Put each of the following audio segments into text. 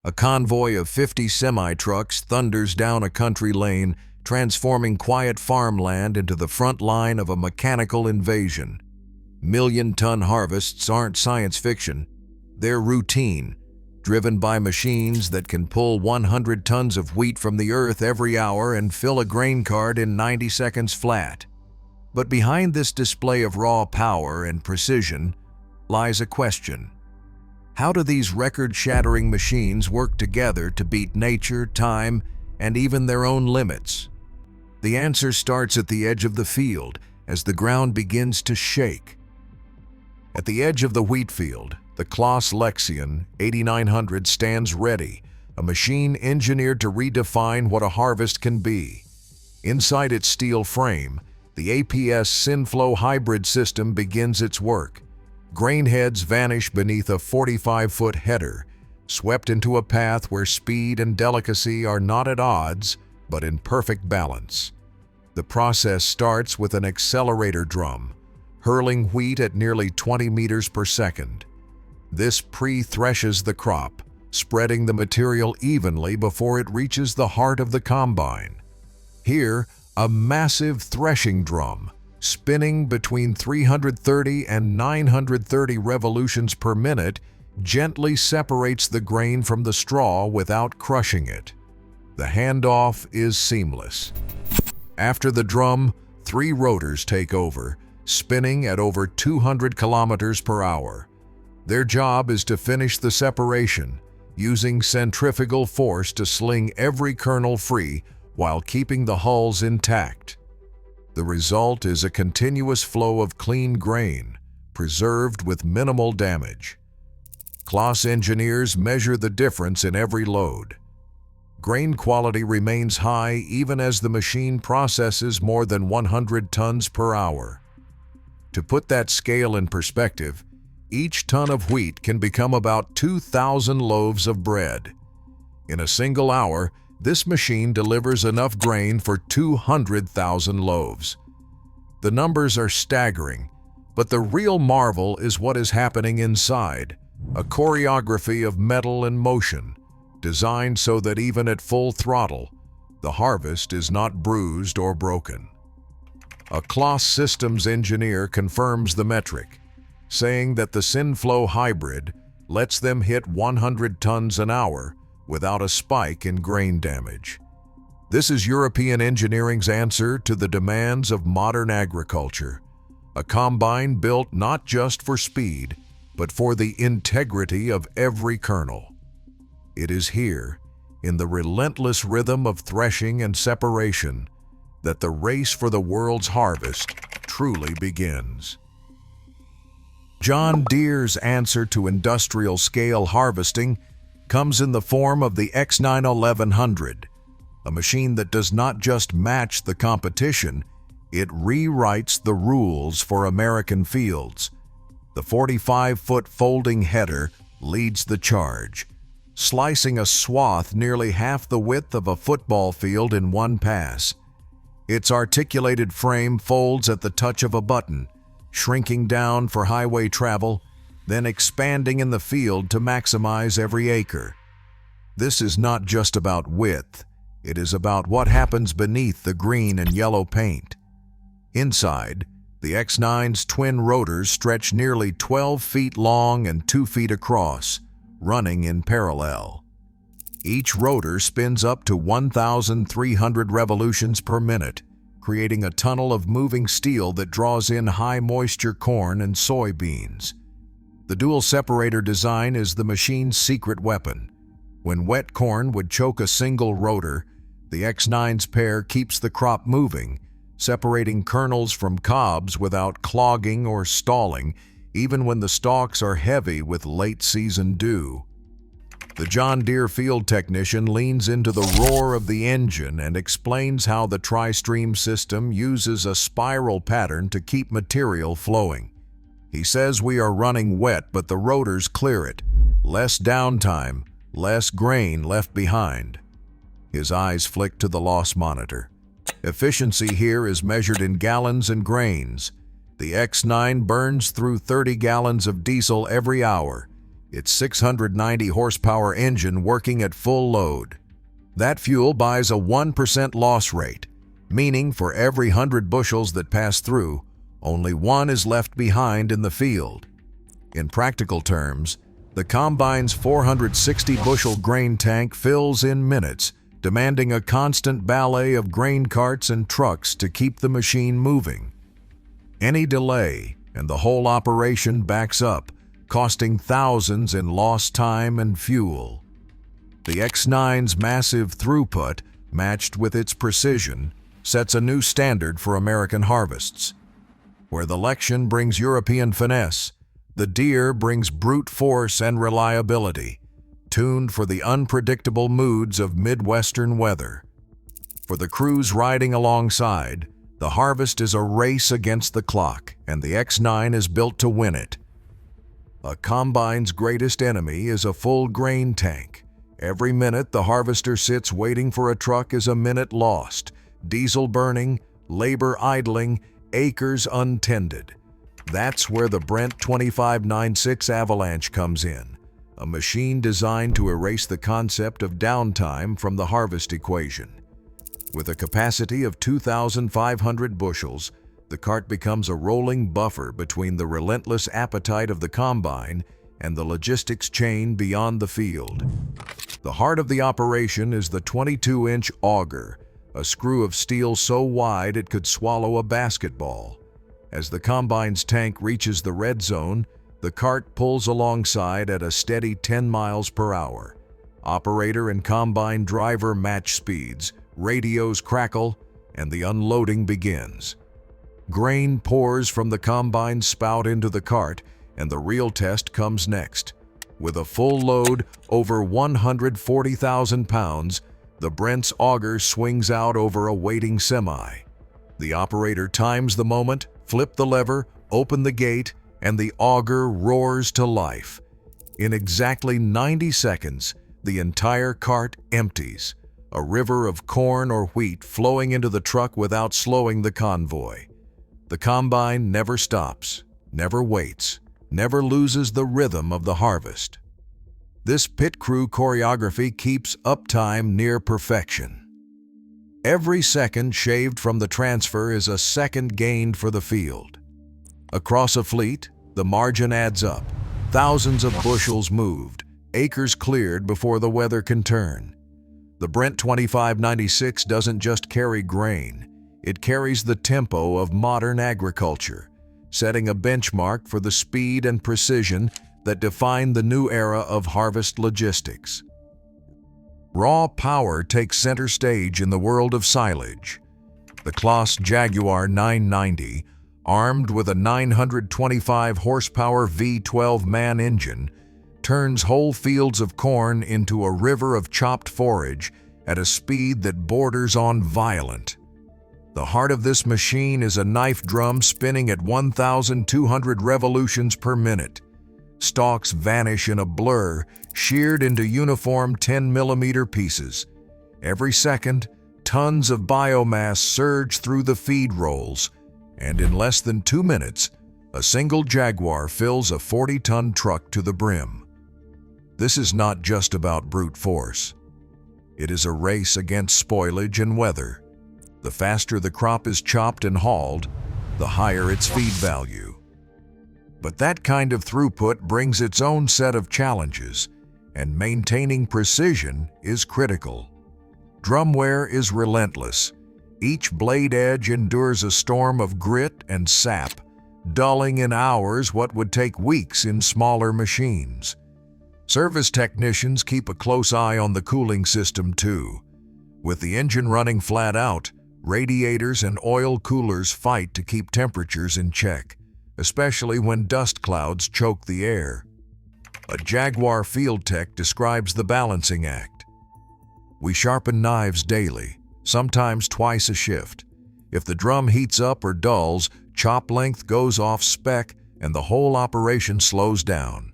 A convoy of 50 semi-trucks thunders down a country lane, transforming quiet farmland into the front line of a mechanical invasion. Million-ton harvests aren't science fiction. They're routine, driven by machines that can pull 100 tons of wheat from the earth every hour and fill a grain cart in 90 seconds flat. But behind this display of raw power and precision lies a question. How do these record-shattering machines work together to beat nature, time, and even their own limits? The answer starts at the edge of the field as the ground begins to shake. At the edge of the wheat field, the Claas Lexion 8900 stands ready, a machine engineered to redefine what a harvest can be. Inside its steel frame, the APS Synflow hybrid system begins its work. Grain heads vanish beneath a 45-foot header, swept into a path where speed and delicacy are not at odds, but in perfect balance. The process starts with an accelerator drum, hurling wheat at nearly 20 meters per second. This pre-threshes the crop, spreading the material evenly before it reaches the heart of the combine. Here, a massive threshing drum, spinning between 330 and 930 revolutions per minute, gently separates the grain from the straw without crushing it. The handoff is seamless. After the drum, 3 rotors take over, spinning at over 200 kilometers per hour. Their job is to finish the separation, using centrifugal force to sling every kernel free while keeping the hulls intact. The result is a continuous flow of clean grain, preserved with minimal damage. Claas engineers measure the difference in every load. Grain quality remains high even as the machine processes more than 100 tons per hour. To put that scale in perspective, each ton of wheat can become about 2,000 loaves of bread. In a single hour, this machine delivers enough grain for 200,000 loaves. The numbers are staggering, but the real marvel is what is happening inside, a choreography of metal and motion, designed so that even at full throttle, the harvest is not bruised or broken. A Claas systems engineer confirms the metric, saying that the Synflow hybrid lets them hit 100 tons an hour without a spike in grain damage. This is European engineering's answer to the demands of modern agriculture, a combine built not just for speed, but for the integrity of every kernel. It is here, in the relentless rhythm of threshing and separation, that the race for the world's harvest truly begins. John Deere's answer to industrial-scale harvesting comes in the form of the X9 1100, a machine that does not just match the competition, it rewrites the rules for American fields. The 45-foot folding header leads the charge, slicing a swath nearly half the width of a football field in one pass. Its articulated frame folds at the touch of a button, shrinking down for highway travel, then expanding in the field to maximize every acre. This is not just about width, it is about what happens beneath the green and yellow paint. Inside, the X9's twin rotors stretch nearly 12 feet long and 2 feet across, running in parallel. Each rotor spins up to 1,300 revolutions per minute, creating a tunnel of moving steel that draws in high-moisture corn and soybeans. The dual separator design is the machine's secret weapon. When wet corn would choke a single rotor, the X9's pair keeps the crop moving, separating kernels from cobs without clogging or stalling, even when the stalks are heavy with late-season dew. The John Deere field technician leans into the roar of the engine and explains how the tri-stream system uses a spiral pattern to keep material flowing. He says we are running wet, but the rotors clear it. Less downtime, less grain left behind. His eyes flick to the loss monitor. Efficiency here is measured in gallons and grains. The X9 burns through 30 gallons of diesel every hour, its 690 horsepower engine working at full load. That fuel buys a 1% loss rate, meaning for every 100 bushels that pass through, only one is left behind in the field. In practical terms, the combine's 460-bushel grain tank fills in minutes, demanding a constant ballet of grain carts and trucks to keep the machine moving. Any delay, and the whole operation backs up, costing thousands in lost time and fuel. The X9's massive throughput, matched with its precision, sets a new standard for American harvests. Where the Lexion brings European finesse, the Deere brings brute force and reliability, tuned for the unpredictable moods of Midwestern weather. For the crews riding alongside, the harvest is a race against the clock, and the X9 is built to win it. A combine's greatest enemy is a full grain tank. Every minute the harvester sits waiting for a truck is a minute lost, diesel burning, labor idling, acres untended. That's where the Brent 2596 Avalanche comes in, a machine designed to erase the concept of downtime from the harvest equation. With a capacity of 2,500 bushels, the cart becomes a rolling buffer between the relentless appetite of the combine and the logistics chain beyond the field. The heart of the operation is the 22-inch auger, a screw of steel so wide it could swallow a basketball. As the combine's tank reaches the red zone, the cart pulls alongside at a steady 10 miles per hour. Operator and combine driver match speeds, radios crackle, and the unloading begins. Grain pours from the combine's spout into the cart, and the real test comes next. With a full load, over 140,000 pounds, the Brent's auger swings out over a waiting semi. The operator times the moment, flip the lever, open the gate, and the auger roars to life. In exactly 90 seconds, the entire cart empties, a river of corn or wheat flowing into the truck without slowing the convoy. The combine never stops, never waits, never loses the rhythm of the harvest. This pit crew choreography keeps uptime near perfection. Every second shaved from the transfer is a second gained for the field. Across a fleet, the margin adds up. Thousands of bushels moved, acres cleared before the weather can turn. The Brent 2596 doesn't just carry grain, it carries the tempo of modern agriculture, setting a benchmark for the speed and precision that define the new era of harvest logistics. Raw power takes center stage in the world of silage. The Claas Jaguar 990, armed with a 925 horsepower V12 MAN engine, turns whole fields of corn into a river of chopped forage at a speed that borders on violent. The heart of this machine is a knife drum spinning at 1,200 revolutions per minute. Stalks vanish in a blur, sheared into uniform 10mm pieces. Every second, tons of biomass surge through the feed rolls, and in less than 2 minutes, a single Jaguar fills a 40-ton truck to the brim. This is not just about brute force. It is a race against spoilage and weather. The faster the crop is chopped and hauled, the higher its feed value. But that kind of throughput brings its own set of challenges, and maintaining precision is critical. Drum wear is relentless. Each blade edge endures a storm of grit and sap, dulling in hours what would take weeks in smaller machines. Service technicians keep a close eye on the cooling system too. With the engine running flat out, radiators and oil coolers fight to keep temperatures in check, especially when dust clouds choke the air. A Jaguar field tech describes the balancing act. We sharpen knives daily, sometimes twice a shift. If the drum heats up or dulls, chop length goes off spec and the whole operation slows down.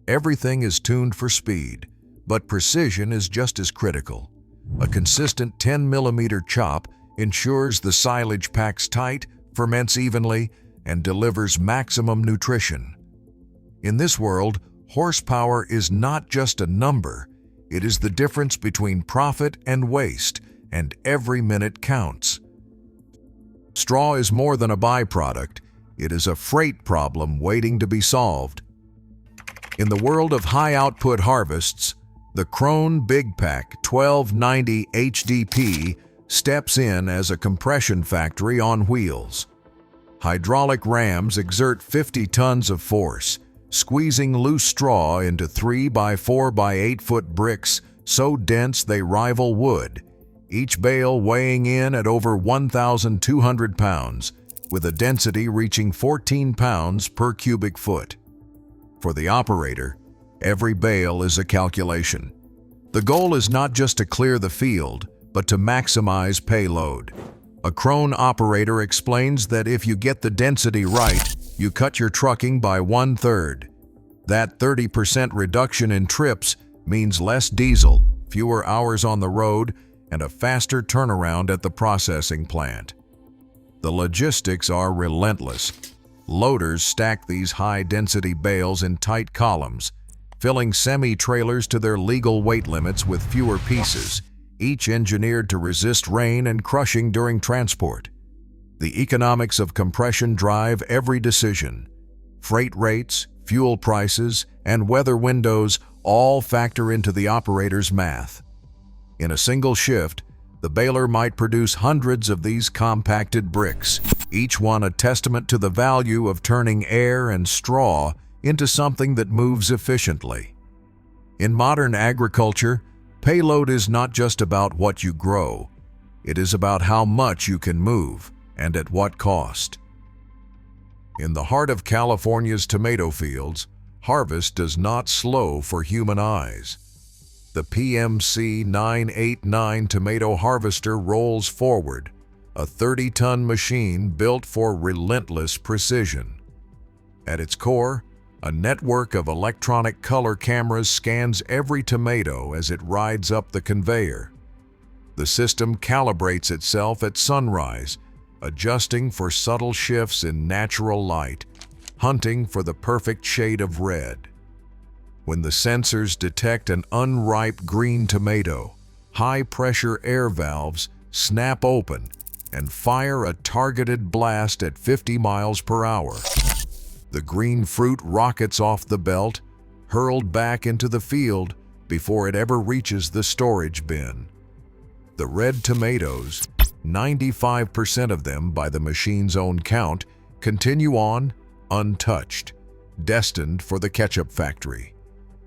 Everything is tuned for speed, but precision is just as critical. A consistent 10mm chop ensures the silage packs tight, ferments evenly, and delivers maximum nutrition. In this world, Horsepower is not just a number, it is the difference between profit and waste, and every minute counts. Straw is more than a byproduct, it is a freight problem waiting to be solved. In the world of high-output harvests, the Krone Big Pack 1290 HDP steps in as a compression factory on wheels. Hydraulic rams exert 50 tons of force, squeezing loose straw into 3 by 4 by 8 foot bricks so dense they rival wood, each bale weighing in at over 1,200 pounds, with a density reaching 14 pounds per cubic foot. For the operator, every bale is a calculation. The goal is not just to clear the field, but to maximize payload. A Krone operator explains that if you get the density right, you cut your trucking by 1/3. That 30% reduction in trips means less diesel, fewer hours on the road, and a faster turnaround at the processing plant. The logistics are relentless. Loaders stack these high-density bales in tight columns, filling semi-trailers to their legal weight limits with fewer pieces, each engineered to resist rain and crushing during transport. The economics of compression drive every decision. Freight rates, fuel prices, and weather windows all factor into the operator's math. In a single shift, the baler might produce hundreds of these compacted bricks, each one a testament to the value of turning air and straw into something that moves efficiently. In modern agriculture, payload is not just about what you grow. It is about how much you can move and at what cost. In the heart of California's tomato fields, harvest does not slow for human eyes. The PMC 989 tomato harvester rolls forward, a 30-ton machine built for relentless precision. At its core, a network of electronic color cameras scans every tomato as it rides up the conveyor. The system calibrates itself at sunrise, adjusting for subtle shifts in natural light, hunting for the perfect shade of red. When the sensors detect an unripe green tomato, high-pressure air valves snap open and fire a targeted blast at 50 miles per hour. The green fruit rockets off the belt, hurled back into the field before it ever reaches the storage bin. The red tomatoes, 95% of them by the machine's own count, continue on untouched, destined for the ketchup factory.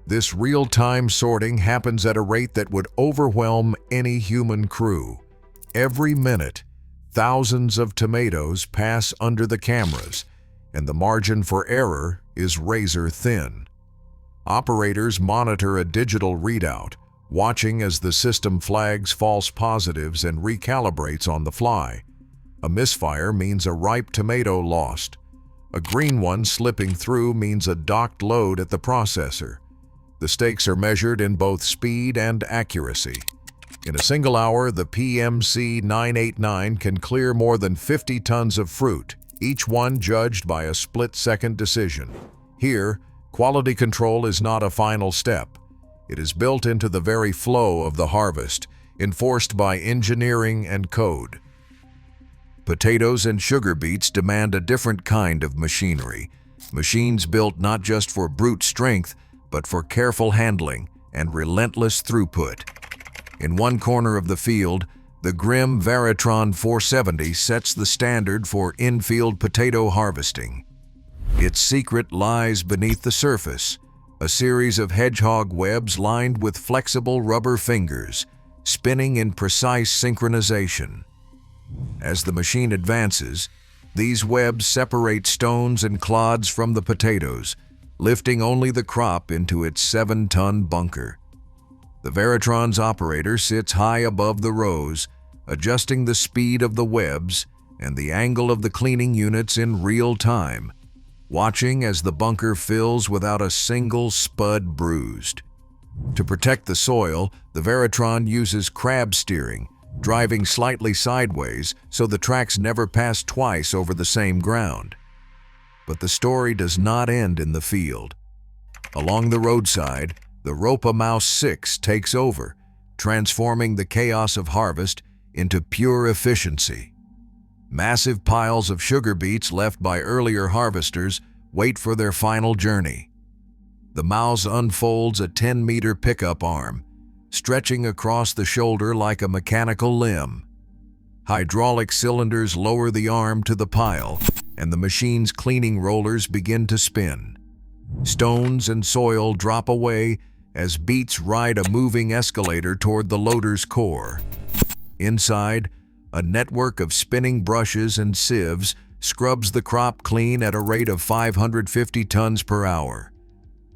This real-time sorting happens at a rate that would overwhelm any human crew. Every minute, thousands of tomatoes pass under the cameras, and the margin for error is razor thin. Operators monitor a digital readout, watching as the system flags false positives and recalibrates on the fly. A misfire means a ripe tomato lost. A green one slipping through means a docked load at the processor. The stakes are measured in both speed and accuracy. In a single hour, the PMC 989 can clear more than 50 tons of fruit, each one judged by a split-second decision. Here, quality control is not a final step. It is built into the very flow of the harvest, enforced by engineering and code. Potatoes and sugar beets demand a different kind of machinery. Machines built not just for brute strength, but for careful handling and relentless throughput. In one corner of the field, the Grimm Veritron 470 sets the standard for in-field potato harvesting. Its secret lies beneath the surface, a series of hedgehog webs lined with flexible rubber fingers, spinning in precise synchronization. As the machine advances, these webs separate stones and clods from the potatoes, lifting only the crop into its 7-ton bunker. The Veritron's operator sits high above the rows, adjusting the speed of the webs and the angle of the cleaning units in real time, watching as the bunker fills without a single spud bruised. To protect the soil, the Veritron uses crab steering, driving slightly sideways so the tracks never pass twice over the same ground. But the story does not end in the field. Along the roadside, the Biomass 6 takes over, transforming the chaos of harvest into pure efficiency. Massive piles of sugar beets left by earlier harvesters wait for their final journey. The mouse unfolds a 10-meter pickup arm, stretching across the shoulder like a mechanical limb. Hydraulic cylinders lower the arm to the pile, and the machine's cleaning rollers begin to spin. Stones and soil drop away as beets ride a moving escalator toward the loader's core. Inside, a network of spinning brushes and sieves scrubs the crop clean at a rate of 550 tons per hour.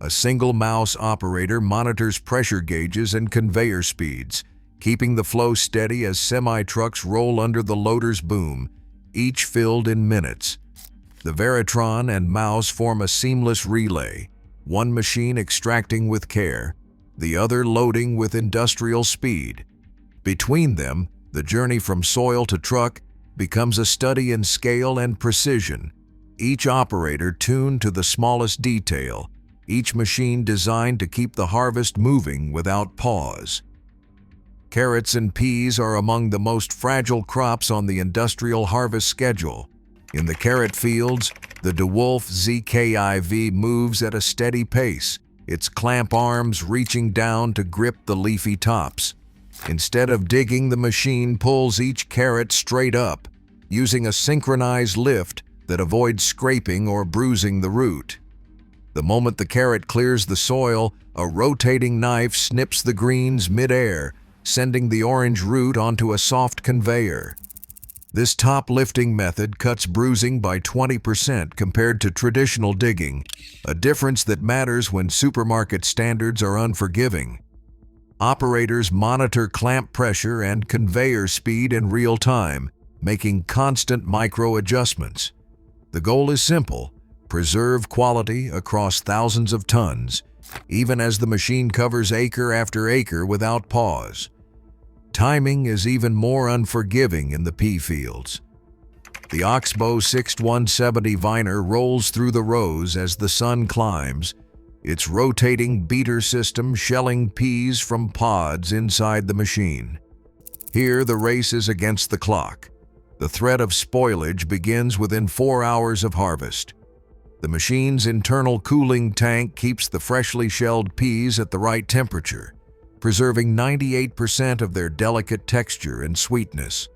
A single mouse operator monitors pressure gauges and conveyor speeds, keeping the flow steady as semi-trucks roll under the loader's boom, each filled in minutes. The Veritron and mouse form a seamless relay, one machine extracting with care, the other loading with industrial speed. Between them, the journey from soil to truck becomes a study in scale and precision, each operator tuned to the smallest detail, each machine designed to keep the harvest moving without pause. Carrots and peas are among the most fragile crops on the industrial harvest schedule. In the carrot fields, the DeWolf ZKIV moves at a steady pace, its clamp arms reaching down to grip the leafy tops. Instead of digging, the machine pulls each carrot straight up, using a synchronized lift that avoids scraping or bruising the root. The moment the carrot clears the soil, a rotating knife snips the greens mid-air, sending the orange root onto a soft conveyor. This top-lifting method cuts bruising by 20% compared to traditional digging, a difference that matters when supermarket standards are unforgiving. Operators monitor clamp pressure and conveyor speed in real time, making constant micro-adjustments. The goal is simple: preserve quality across thousands of tons, even as the machine covers acre after acre without pause. Timing is even more unforgiving in the pea fields. The Oxbow 6170 viner rolls through the rows as the sun climbs, its rotating beater system shelling peas from pods inside the machine. Here, the race is against the clock. The threat of spoilage begins within 4 hours of harvest. The machine's internal cooling tank keeps the freshly shelled peas at the right temperature, preserving 98% of their delicate texture and sweetness.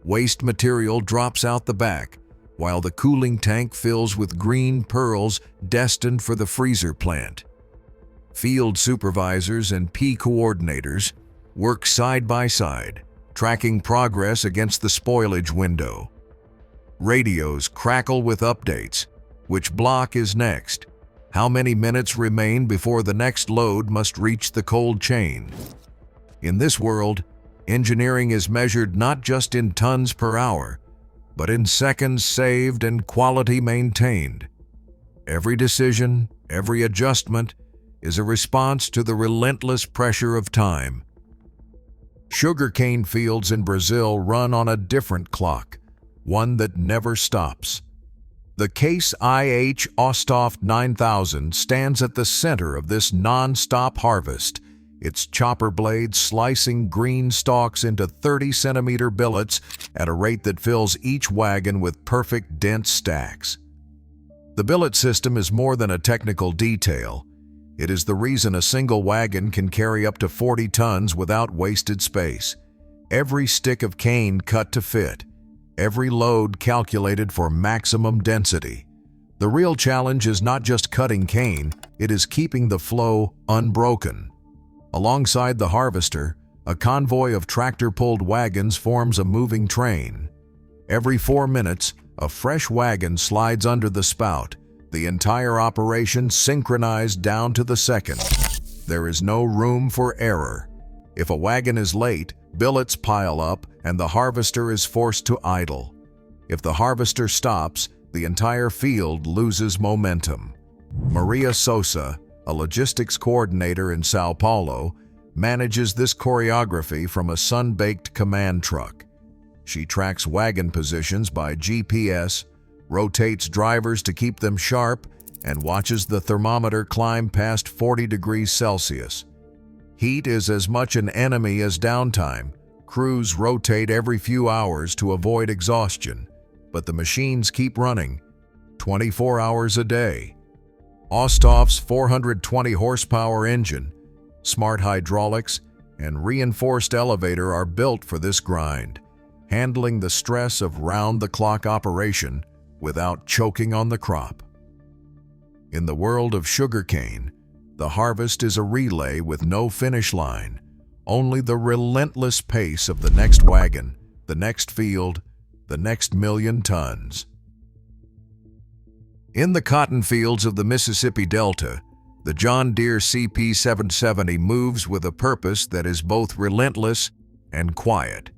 Waste material drops out the back, while the cooling tank fills with green pearls destined for the freezer plant. Field supervisors and pea coordinators work side by side, tracking progress against the spoilage window. Radios crackle with updates. Which block is next? How many minutes remain before the next load must reach the cold chain? In this world, engineering is measured not just in tons per hour, but in seconds saved and quality maintained. Every decision, every adjustment, is a response to the relentless pressure of time. Sugarcane fields in Brazil run on a different clock, one that never stops. The Case IH Osthoff 9000 stands at the center of this non-stop harvest, its chopper blades slicing green stalks into 30-centimeter billets at a rate that fills each wagon with perfect dense stacks. The billet system is more than a technical detail. It is the reason a single wagon can carry up to 40 tons without wasted space. Every stick of cane cut to fit. Every load calculated for maximum density. The real challenge is not just cutting cane, it is keeping the flow unbroken. Alongside the harvester, a convoy of tractor-pulled wagons forms a moving train. Every 4 minutes, a fresh wagon slides under the spout, the entire operation synchronized down to the second. There is no room for error. If a wagon is late, billets pile up and the harvester is forced to idle. If the harvester stops, the entire field loses momentum. Maria Sosa, a logistics coordinator in Sao Paulo, manages this choreography from a sun-baked command truck. She tracks wagon positions by GPS, rotates drivers to keep them sharp, and watches the thermometer climb past 40 degrees Celsius. Heat is as much an enemy as downtime. Crews rotate every few hours to avoid exhaustion, but the machines keep running 24 hours a day. Osthoff's 420 horsepower engine, smart hydraulics, and reinforced elevator are built for this grind, handling the stress of round-the-clock operation without choking on the crop. In the world of sugarcane, the harvest is a relay with no finish line, only the relentless pace of the next wagon, the next field, the next million tons. In the cotton fields of the Mississippi Delta, the John Deere CP 770 moves with a purpose that is both relentless and quiet.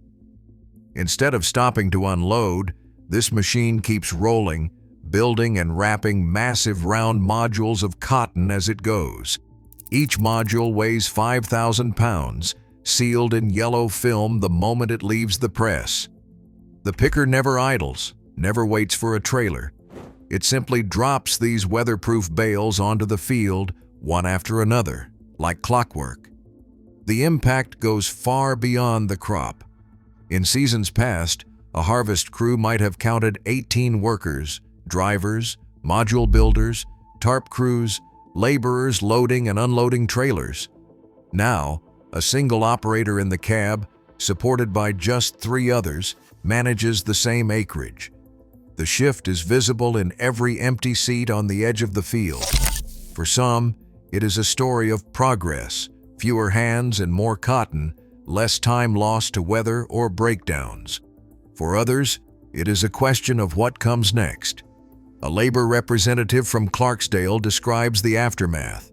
Instead of stopping to unload, this machine keeps rolling, building and wrapping massive round modules of cotton as it goes. Each module weighs 5,000 pounds, sealed in yellow film the moment it leaves the press. The picker never idles, never waits for a trailer. It simply drops these weatherproof bales onto the field, one after another, like clockwork. The impact goes far beyond the crop. In seasons past, a harvest crew might have counted 18 workers, drivers, module builders, tarp crews, laborers loading and unloading trailers. Now, a single operator in the cab, supported by just 3 others, manages the same acreage. The shift is visible in every empty seat on the edge of the field. For some, it is a story of progress, fewer hands and more cotton, less time lost to weather or breakdowns. For others, it is a question of what comes next. A labor representative from Clarksdale describes the aftermath.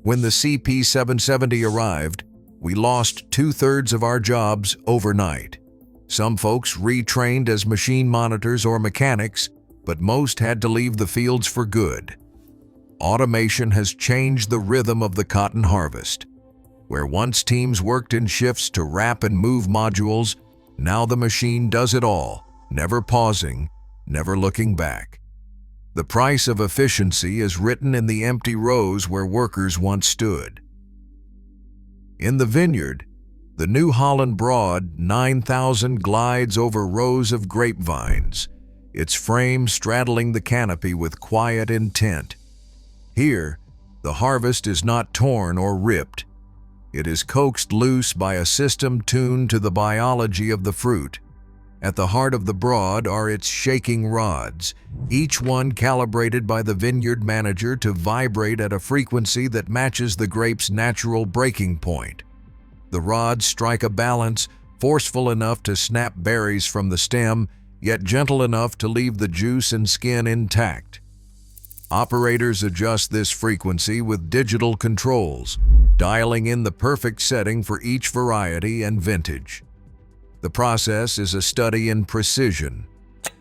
When the CP 770 arrived, we lost 2/3 of our jobs overnight. Some folks retrained as machine monitors or mechanics, but most had to leave the fields for good. Automation has changed the rhythm of the cotton harvest. Where once teams worked in shifts to wrap and move modules, now the machine does it all, never pausing, never looking back. The price of efficiency is written in the empty rows where workers once stood. In the Vineyard, the New Holland Broad 9000 glides over rows of grapevines, its frame straddling the canopy with quiet intent. Here, the harvest is not torn or ripped. It is coaxed loose by a system tuned to the biology of the fruit. At the heart of the broad are its shaking rods, each one calibrated by the vineyard manager to vibrate at a frequency that matches the grape's natural breaking point. The rods strike a balance, forceful enough to snap berries from the stem, yet gentle enough to leave the juice and skin intact. Operators adjust this frequency with digital controls, dialing in the perfect setting for each variety and vintage. The process is a study in precision.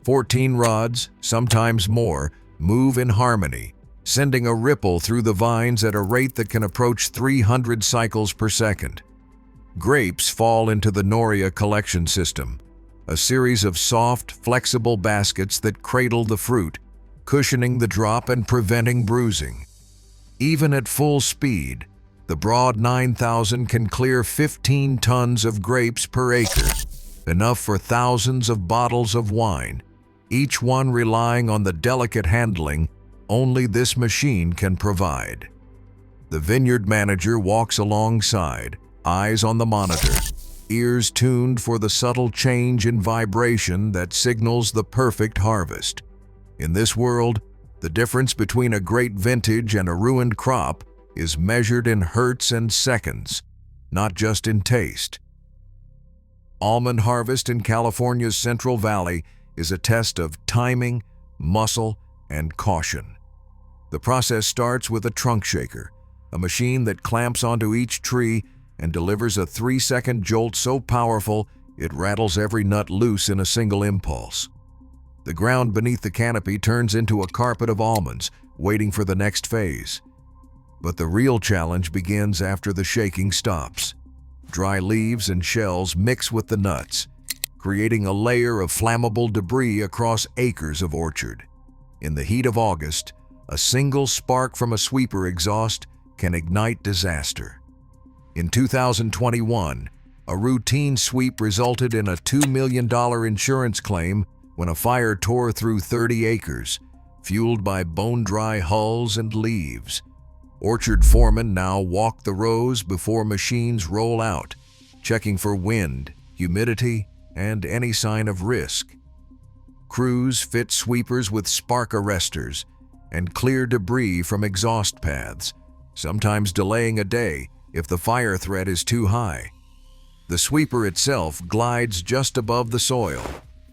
14 rods, sometimes more, move in harmony, sending a ripple through the vines at a rate that can approach 300 cycles per second. Grapes fall into the Noria collection system, a series of soft, flexible baskets that cradle the fruit, cushioning the drop and preventing bruising. Even at full speed, the Broad 9000 can clear 15 tons of grapes per acre, enough for thousands of bottles of wine, each one relying on the delicate handling only this machine can provide. The vineyard manager walks alongside, eyes on the monitor, ears tuned for the subtle change in vibration that signals the perfect harvest. In this world, the difference between a great vintage and a ruined crop is measured in hertz and seconds, not just in taste. Almond harvest in California's Central Valley is a test of timing, muscle, and caution. The process starts with a trunk shaker, a machine that clamps onto each tree and delivers a 3-second jolt so powerful it rattles every nut loose in a single impulse. The ground beneath the canopy turns into a carpet of almonds, waiting for the next phase. But the real challenge begins after the shaking stops. Dry leaves and shells mix with the nuts, creating a layer of flammable debris across acres of orchard. In the heat of August, A single spark from a sweeper exhaust can ignite disaster. In 2021, a routine sweep resulted in a $2 million insurance claim when a fire tore through 30 acres, fueled by bone-dry hulls and leaves. Orchard foremen now walk the rows before machines roll out, checking for wind, humidity, and any sign of risk. Crews fit sweepers with spark arresters and clear debris from exhaust paths, sometimes delaying a day if the fire threat is too high. The sweeper itself glides just above the soil,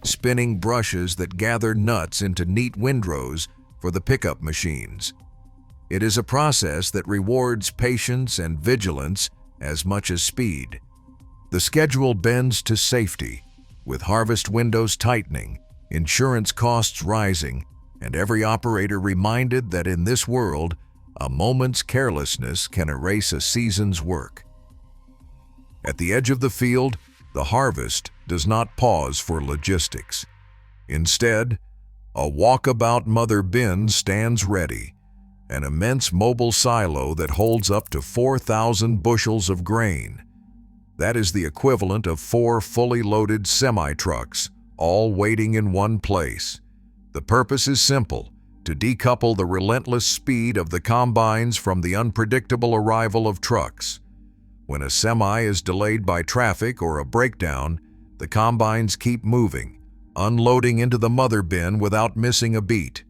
spinning brushes that gather nuts into neat windrows for the pickup machines. It is a process that rewards patience and vigilance as much as speed. The schedule bends to safety, with harvest windows tightening, insurance costs rising, and every operator reminded that in this world, a moment's carelessness can erase a season's work. At the edge of the field, the harvest does not pause for logistics. Instead, a walkabout mother bin stands ready, an immense mobile silo that holds up to 4,000 bushels of grain. That is the equivalent of 4 fully loaded semi-trucks, all waiting in one place. The purpose is simple: to decouple the relentless speed of the combines from the unpredictable arrival of trucks. When a semi is delayed by traffic or a breakdown, the combines keep moving, unloading into the mother bin without missing a beat.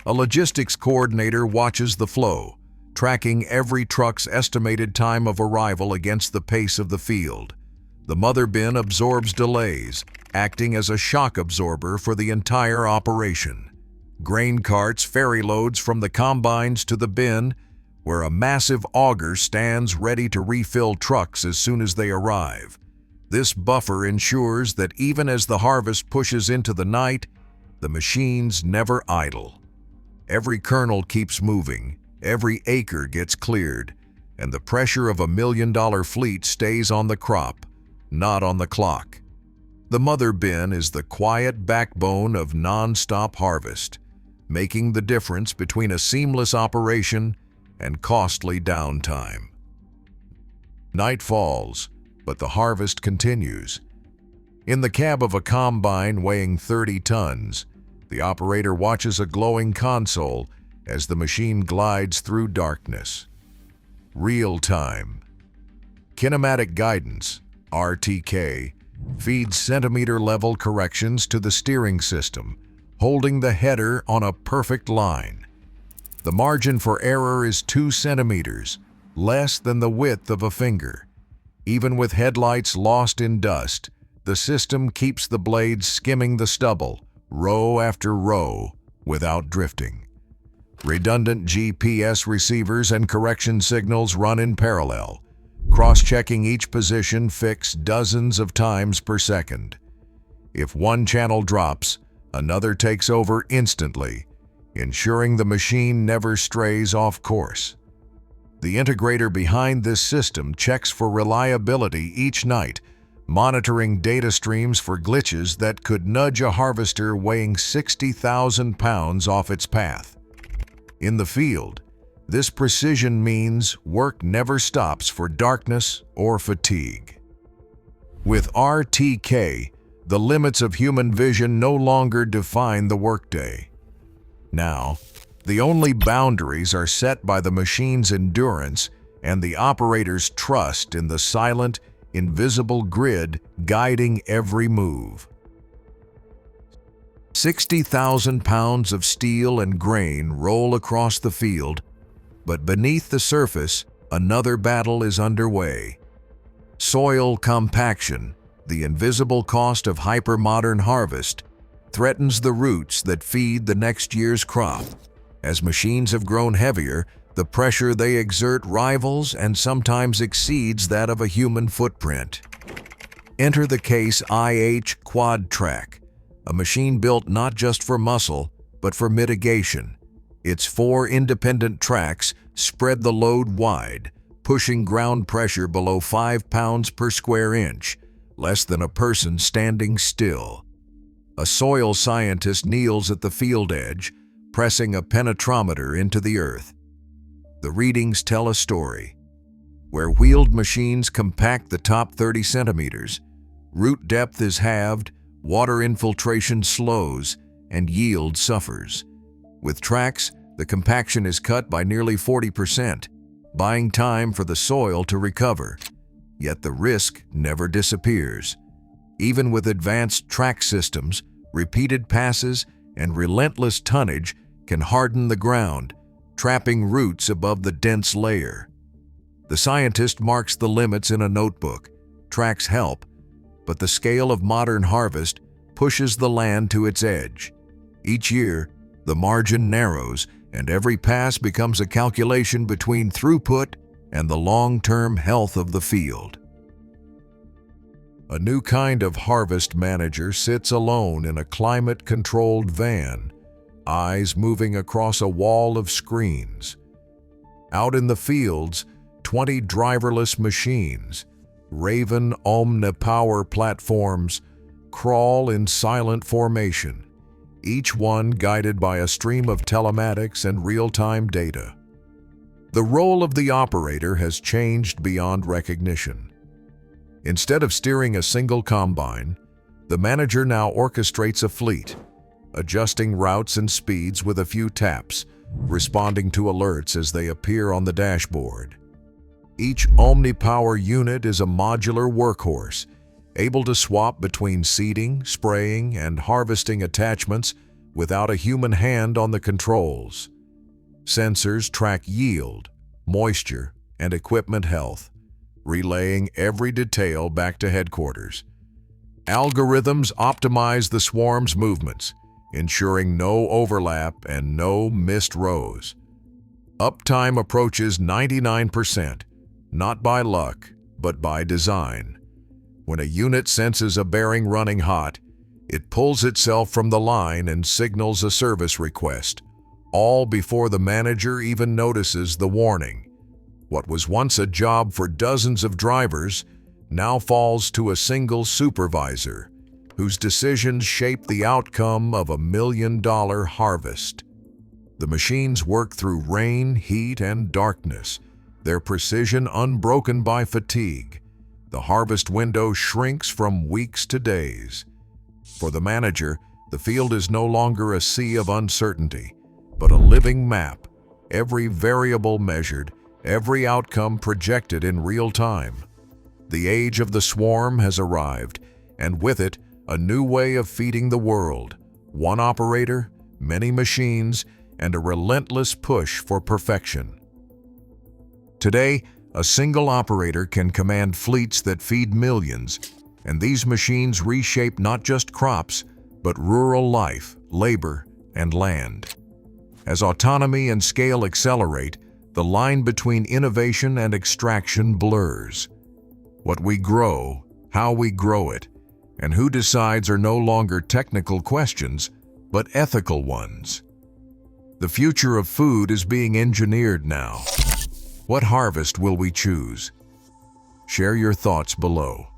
A logistics coordinator watches the flow, tracking every truck's estimated time of arrival against the pace of the field. The mother bin absorbs delays, acting as a shock absorber for the entire operation. Grain carts ferry loads from the combines to the bin, where a massive auger stands ready to refill trucks as soon as they arrive. This buffer ensures that even as the harvest pushes into the night, the machines never idle. Every kernel keeps moving, every acre gets cleared, and the pressure of $1 million fleet stays on the crop, not on the clock. The mother bin is the quiet backbone of non-stop harvest, making the difference between a seamless operation and costly downtime. Night falls, but the harvest continues. In the cab of a combine weighing 30 tons, the operator watches a glowing console as the machine glides through darkness. Real-time. Kinematic guidance, RTK, feeds centimeter-level corrections to the steering system, holding the header on a perfect line. The margin for error is 2 centimeters, less than the width of a finger. Even with headlights lost in dust, the system keeps the blades skimming the stubble, row after row, without drifting. Redundant GPS receivers and correction signals run in parallel, cross-checking each position fixed dozens of times per second. If one channel drops, another takes over instantly, ensuring the machine never strays off course. The integrator behind this system checks for reliability each night, monitoring data streams for glitches that could nudge a harvester weighing 60,000 pounds off its path. In the field, this precision means work never stops for darkness or fatigue. With RTK, the limits of human vision no longer define the workday. Now, the only boundaries are set by the machine's endurance and the operator's trust in the silent, invisible grid guiding every move. 60,000 pounds of steel and grain roll across the field, but beneath the surface, another battle is underway. Soil compaction, the invisible cost of hypermodern harvest, threatens the roots that feed the next year's crop. As machines have grown heavier, the pressure they exert rivals and sometimes exceeds that of a human footprint. Enter the Case IH Quad Track, a machine built not just for muscle, but for mitigation. Its 4 independent tracks spread the load wide, pushing ground pressure below 5 pounds per square inch, less than a person standing still. A soil scientist kneels at the field edge, pressing a penetrometer into the earth. The readings tell a story. Where wheeled machines compact the top 30 centimeters, root depth is halved, water infiltration slows, and yield suffers. With tracks, the compaction is cut by nearly 40%, buying time for the soil to recover. Yet the risk never disappears. Even with advanced track systems, repeated passes and relentless tonnage can harden the ground, trapping roots above the dense layer. The scientist marks the limits in a notebook. Tracks help, but the scale of modern harvest pushes the land to its edge. Each year, the margin narrows, and every pass becomes a calculation between throughput and the long-term health of the field. A new kind of harvest manager sits alone in a climate-controlled van, eyes moving across a wall of screens. Out in the fields, 20 driverless machines, Raven Omnipower platforms, crawl in silent formation, each one guided by a stream of telematics and real-time data. The role of the operator has changed beyond recognition. Instead of steering a single combine, the manager now orchestrates a fleet, adjusting routes and speeds with a few taps, responding to alerts as they appear on the dashboard. Each Omnipower unit is a modular workhorse, able to swap between seeding, spraying, and harvesting attachments without a human hand on the controls. Sensors track yield, moisture, and equipment health, relaying every detail back to headquarters. Algorithms optimize the swarm's movements, ensuring no overlap and no missed rows. Uptime approaches 99%, not by luck, but by design. When a unit senses a bearing running hot, it pulls itself from the line and signals a service request, all before the manager even notices the warning. What was once a job for dozens of drivers now falls to a single supervisor, whose decisions shape the outcome of a $1 million harvest. The machines work through rain, heat, and darkness, their precision unbroken by fatigue. The harvest window shrinks from weeks to days. For the manager, the field is no longer a sea of uncertainty, but a living map, every variable measured, every outcome projected in real time. The age of the swarm has arrived, and with it, a new way of feeding the world. One operator, many machines, and a relentless push for perfection. Today, a single operator can command fleets that feed millions, and these machines reshape not just crops, but rural life, labor, and land. As autonomy and scale accelerate, the line between innovation and extraction blurs. What we grow, how we grow it, and who decides are no longer technical questions, but ethical ones. The future of food is being engineered now. What harvest will we choose? Share your thoughts below.